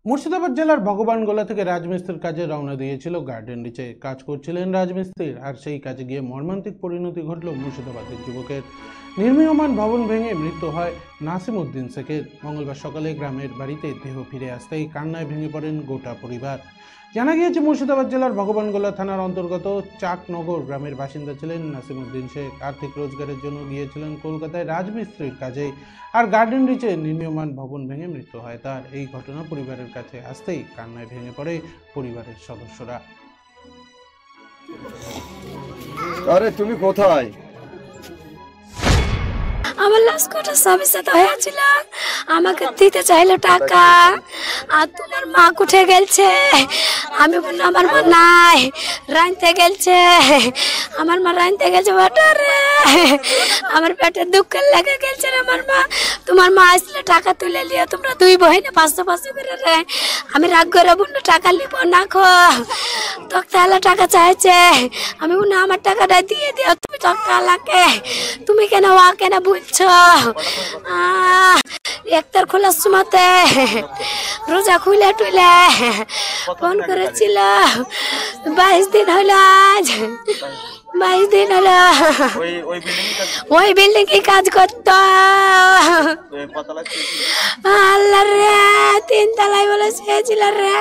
মুর্শিদাবাদ জেলার ভগবানগোলা থেকে রাজমিস্ত্রির কাজে রওনা দিয়েছিল গার্ডেন রিচে। কাজ করছিলেন রাজমিস্ত্রির, আর সেই কাজে গিয়ে মর্মান্তিক পরিণতি ঘটল মুর্শিদাবাদের যুবকের। নির্মীয়মান ভবন ভেঙে মৃত্যু হয় নাসিম উদ্দিন শেখের। মঙ্গলবার সকালে গ্রামের বাড়িতে দেহ ফিরে আসতেই কান্নায় ভেঙে পড়েন গোটা পরিবার। জানা গিয়েছে, মুর্শিদাবাদ জেলার ভগবানগোলা থানার অন্তর্গত চাকনগর গ্রামের বাসিন্দা ছিলেন নাসিম উদ্দিন শেখ। আর্থিক রোজগারের জন্য গিয়েছিলেন কলকাতায় রাজমিস্ত্রির কাজে, আর গার্ডেন রিচে নির্মীয়মান ভবন ভেঙে মৃত্যু হয় তার। এই ঘটনা পরিবারের কাছে আসতেই কান্নায় ভেঙে পড়ে পরিবারের সদস্যরা। আরে তুমি কোথায়? আমার লাস্ট কোটা স্বামীর সাথে হয়েছিল, আমাকে দিতে চাইলো টাকা, আর তোমার মা উঠে গেছে। আমি বললাম আমার মা নাই, রাঁধতে গেছে, আমার মা রাঁধতে গেছে। বাটারে আমার পেটে দুঃখ লেগে গেছে রে। আমার মা, তোমার মা আসলে টাকা তুলে নিয়ে তোমরা দুই বহিনে 500 করে রে। আমি রাগ করে বললো টাকা নিব না খো, তোকে তাহলে টাকা চাইছে। আমি বললাম আমার টাকাটা দিয়ে দিও তুমি, টাকা লাগে তুমি কেন ওয়া কেন বলছো। একটার খোলার সময়তে রোজা খুলে টুলে ফোন করেছিল। 22 দিন হলো, আজ 22 দিন হলো ওই বিল্ডিং এ কাজ করতো। আল্লাহ রে, 3 তলায় বলে চেয়েছিল রে।